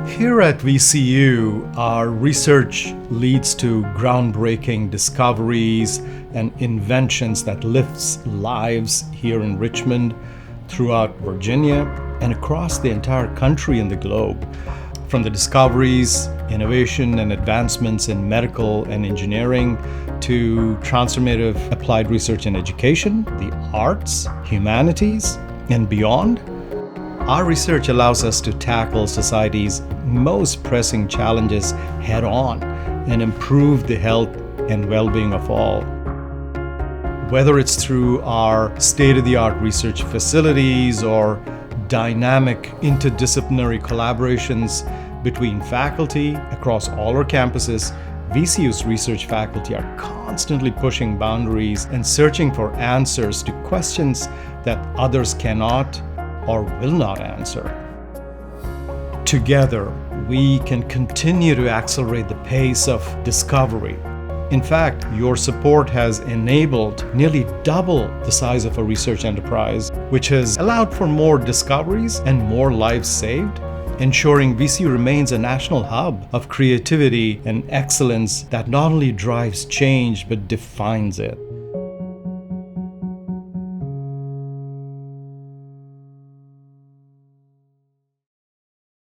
Here at VCU, our research leads to groundbreaking discoveries and inventions that lifts lives here in Richmond, throughout Virginia, and across the entire country and the globe. From the discoveries, innovation, and advancements in medical and engineering to transformative applied research in education, the arts, humanities, and beyond, our research allows us to tackle society's most pressing challenges head on and improve the health and well-being of all. Whether it's through our state-of-the-art research facilities or dynamic interdisciplinary collaborations between faculty across all our campuses, VCU's research faculty are constantly pushing boundaries and searching for answers to questions that others cannot or will not answer. Together, we can continue to accelerate the pace of discovery. In fact, your support has enabled nearly double the size of a research enterprise, which has allowed for more discoveries and more lives saved, ensuring VCU remains a national hub of creativity and excellence that not only drives change but defines it.